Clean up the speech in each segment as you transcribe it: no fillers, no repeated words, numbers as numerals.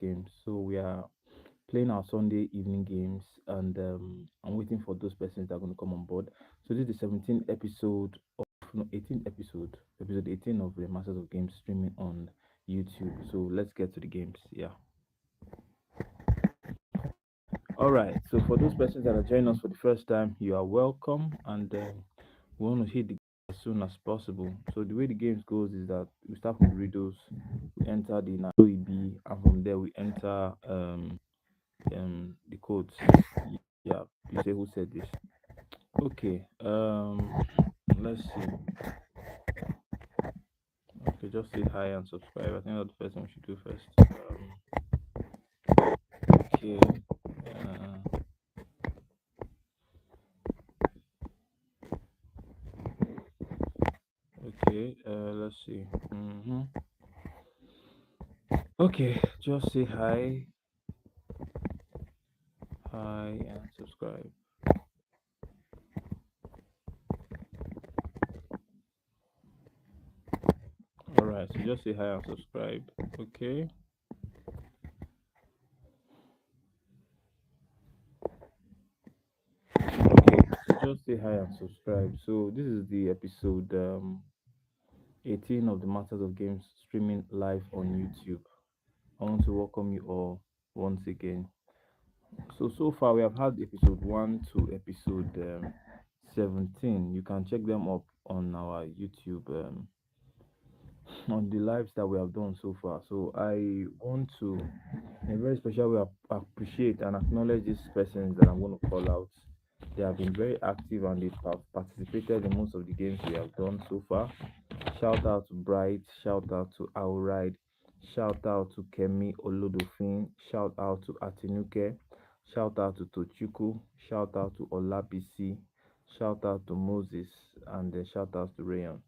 games. So we are playing our Sunday evening games, and I'm waiting for those persons that are going to come on board. So this is the 17th episode of no 18th episode 18 of the Masters of Games streaming on YouTube. So let's get to the games. Yeah. All right. So for those persons that are joining us for the first time, you are welcome, and we want to hit the game as soon as possible. So the way the games goes is that we start from riddles, we enter the NAOEB, and from there we enter the codes. Yeah, you say who said this? Okay. Let's see. Okay, just say hi and subscribe. I think that's the first thing we should do first. Okay. Okay. Let's see. Okay, just say hi, hi, and subscribe. All right. So just say hi and subscribe. Okay. Okay. So just say hi and subscribe. So this is the episode 18 of the Masters of Games streaming live on YouTube. I want to welcome you all once again. So far we have had episode 1 to episode 17. You can check them up on our YouTube on the lives that we have done so far. So I want to, in a very special way, appreciate and acknowledge these persons that I'm going to call out. They have been very active and they have participated in most of the games we have done so far. Shout out to Bright, shout out to Auride, shout out to Kemi Olodofin, shout out to Atinuke, shout out to Tochuku, shout out to Olabisi, shout out to Moses, and shout out to Rayon.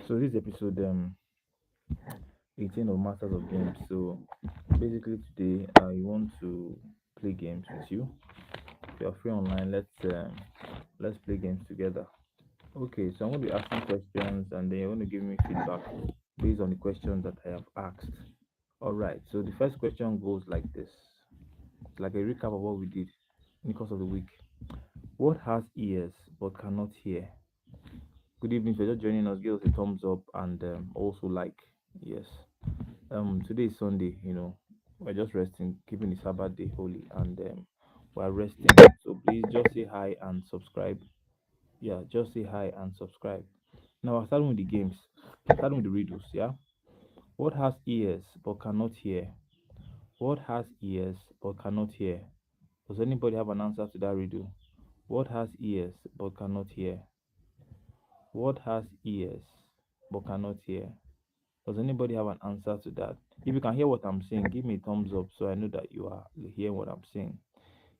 So this episode 18 of Masters of Games. So basically today I want to play games with you. If you're free online, let's play games together. Okay, so I'm going to be asking questions and then you're going to give me feedback based on the questions that I have asked. All right, so the first question goes like this. It's like a recap of what we did in the course of the week. What has ears but cannot hear? Good evening. If you're just joining us, give us a thumbs up and also like. Yes. Today is Sunday, we're just resting, keeping the Sabbath day holy, and we're resting. So please just say hi and subscribe. Yeah, just say hi and subscribe. Now we're starting with the games, starting with the riddles. Yeah. What has ears but cannot hear? What has ears but cannot hear? Does anybody have an answer to that riddle? What has ears but cannot hear? What has ears but cannot hear? Does anybody have an answer to that? If you can hear what I'm saying, give me a thumbs up so I know that you are hearing what I'm saying.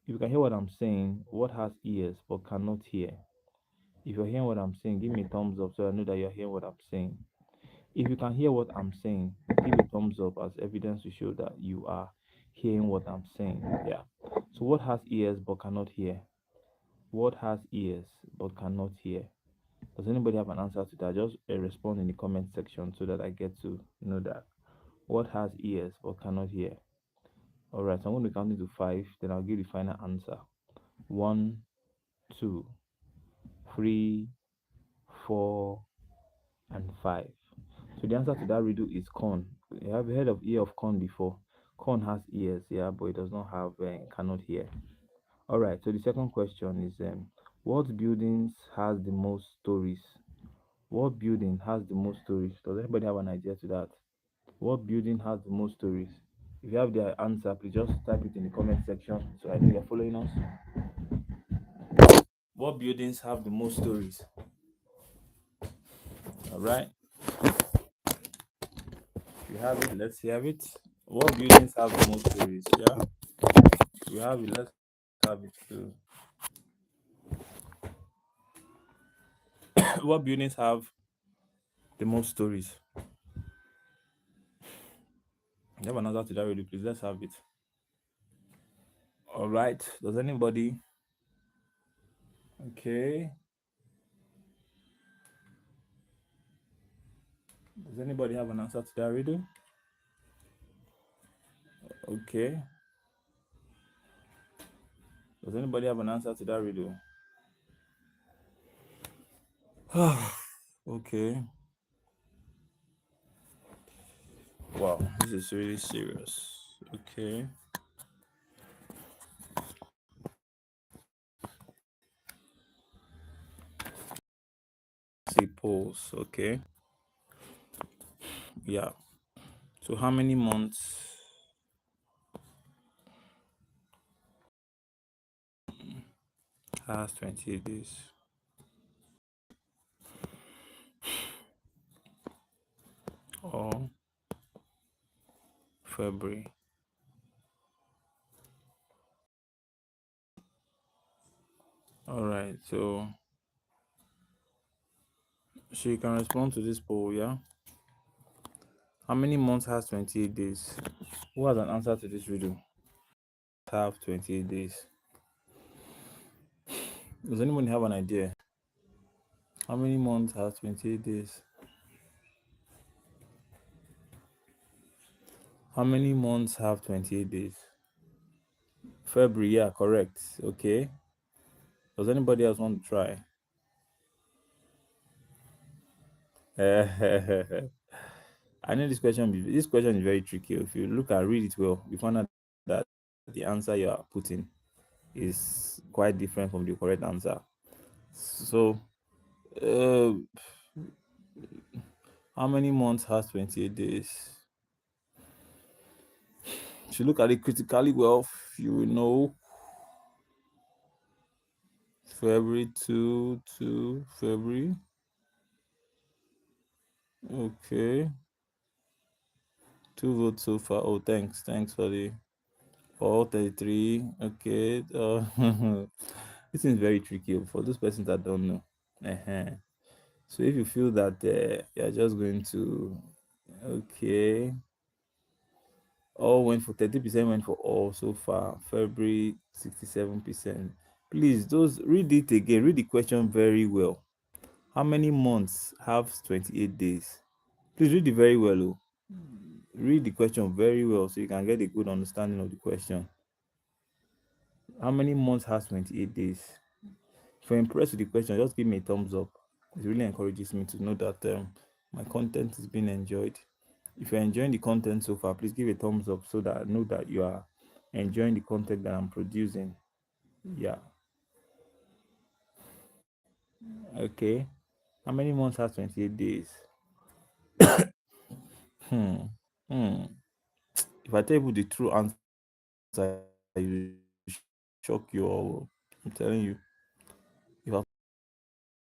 If you can hear what I'm saying, what has ears but cannot hear? If you're hearing what I'm saying, give me a thumbs up so I know that you're hearing what I'm saying. If you can hear what I'm saying, give a thumbs up as evidence to show that you are hearing what I'm saying. Yeah. So what has ears but cannot hear? What has ears but cannot hear? Does anybody have an answer to that? Just respond in the comment section so that I get to know that. What has ears but cannot hear? All right, so I'm going to count into five, then I'll give the final answer. One, two, three, four, and five. So the answer to that riddle is corn. You have heard of ear of corn before? Corn has ears, yeah, but it does not have cannot hear. All right. So the second question is what buildings has the most stories? What building has the most stories? Does anybody have an idea to that? What building has the most stories? If you have the answer, please just type it in the comment section so I know you're following us. What buildings have the most stories? All right. If you have it, let's have it. What buildings have the most stories? Yeah. If you have it, let's have it too. What buildings have the most stories? You have an answer to that really, please. Let's have it. All right. Does anybody? Okay. Does anybody have an answer to that riddle? Okay. Does anybody have an answer to that riddle? Okay. Wow, this is really serious. Okay. See polls. Okay. Yeah. So how many months has 28 days? Or February? All right. So you can respond to this poll, yeah? How many months has 28 days? Who has an answer to this riddle? Have 28 days. Does anyone have an idea? How many months has 28 days? How many months have 28 days? February, yeah, correct. Okay. Does anybody else want to try? I know this question is very tricky. If you look and read it well, you find out that the answer you are putting is quite different from the correct answer. So, uh, how many months has 28 days? If you look at it critically well, you will know February to February. Okay. 2 votes so far. Oh, thanks. Thanks for the 33. Okay. This is very tricky for those persons that don't know. Uh-huh. So if you feel that you're just going to, okay, all went for 30%, went for all so far. February 67%. Please, those read it again. Read the question very well. How many months have 28 days? Please read it very well. Oh. Read the question very well so you can get a good understanding of the question. How many months has 28 days? If you're impressed with the question, just give me a thumbs up. It really encourages me to know that my content is being enjoyed. If you're enjoying the content so far, please give a thumbs up so that I know that you are enjoying the content that I'm producing. Yeah. Okay. How many months has 28 days? Hmm. Hmm. If I tell you the true answer, you shock you all. I'm telling you. If I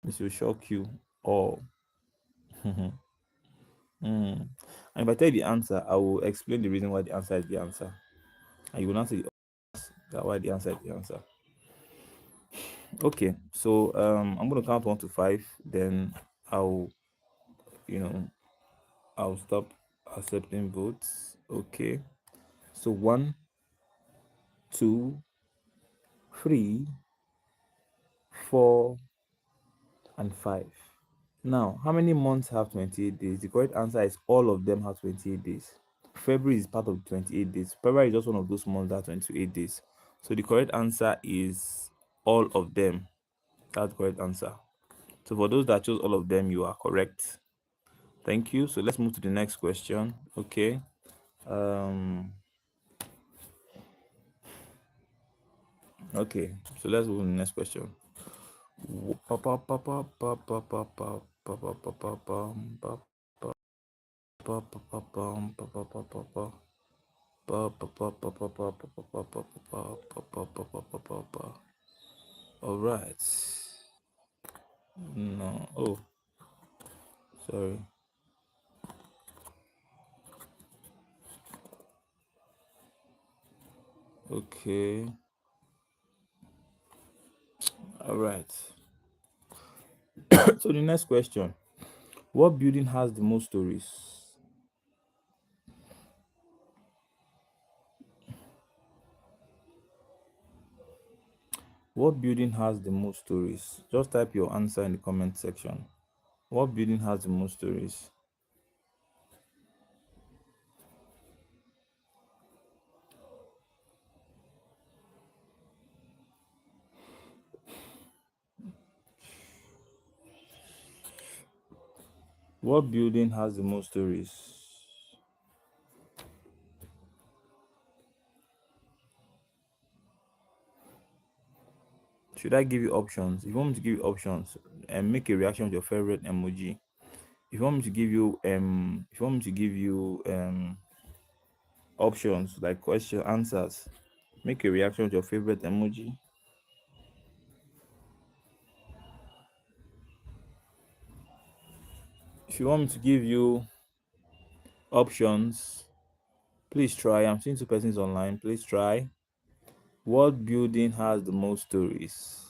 this will shock you all. And if I tell you the answer, I will explain the reason why the answer is the answer. And you will not say why the answer is the answer. Okay, so I'm gonna count 1 to 5, then I'll you know I'll stop accepting votes. Okay. So 1, 2, 3, 4, and 5. Now, how many months have 28 days? The correct answer is all of them have 28 days. February is part of 28 days. February is just one of those months that 28 days. So the correct answer is all of them. That's the correct answer. So for those that chose all of them, you are correct. Thank you. So let's move to the next question. Okay. Okay. So let's move to the next question. All right. No. Oh, sorry. Okay. All right. So the next question. What building has the most stories? What building has the most stories? Just type your answer in the comment section. What building has the most stories? What building has the most stories? Should I give you options? If you want me to give you options and make a reaction with your favorite emoji. If you want me to give you options like question answers, make a reaction with your favorite emoji. If you want me to give you options, please try. I'm seeing two persons online. Please try. What building has the most stories?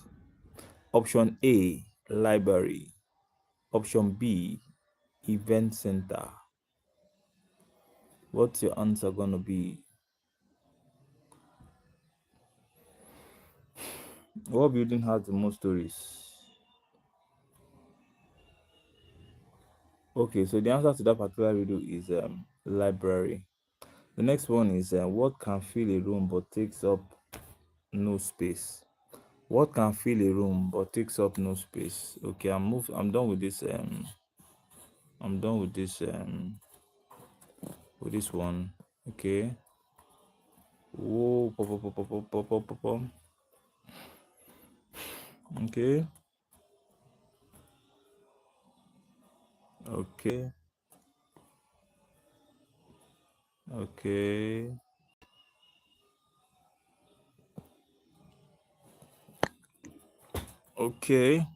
Option A, library. Option B, event center. What's your answer gonna be? What building has the most stories? Okay, so the answer to that particular riddle is library. The next one is what can fill a room but takes up no space? What can fill a room but takes up no space? Okay, I'm done with this. I'm done with this one. Okay. Whoa, pop, pop, pop, pop, pop, pop, pop, pop. Okay. Okay. Okay. Okay.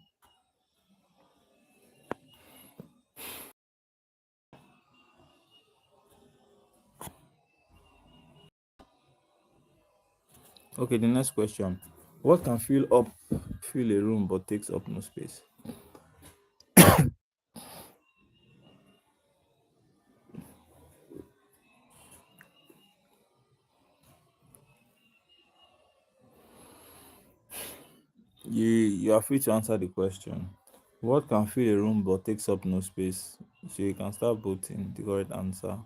Okay, the next question. What can fill a room but takes up no space? You are free to answer the question. What can fill a room but takes up no space? So you can start voting the correct answer.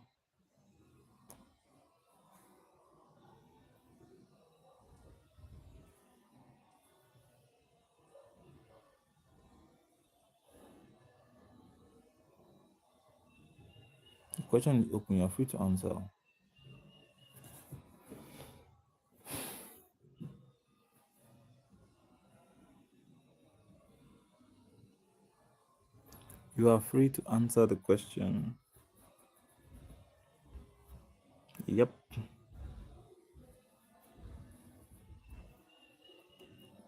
The question is open, you're free to answer. You are free to answer the question. Yep.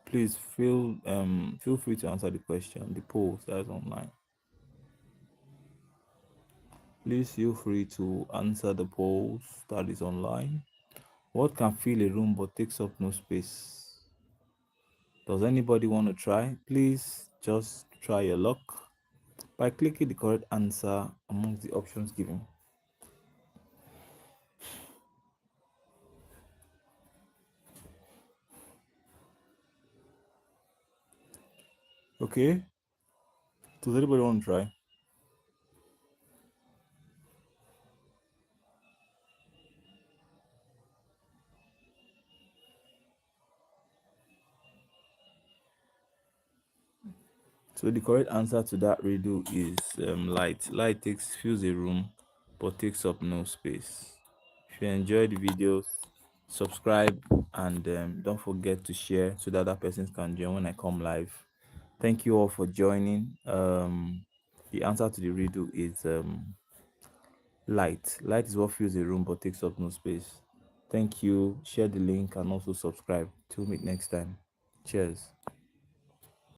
Please feel free to answer the question. The poll that is online. Please feel free to answer the polls that is online. What can fill a room but takes up no space? Does anybody want to try? Please just try your luck by clicking the correct answer amongst the options given. Okay? Does anybody want to try? So the correct answer to that riddle is light. Light fills a room but takes up no space. If you enjoyed the videos, subscribe and don't forget to share so that other persons can join when I come live. Thank you all for joining. The answer to the riddle is light. Light is what fills a room but takes up no space. Thank you. Share the link and also subscribe. Till meet next time. Cheers.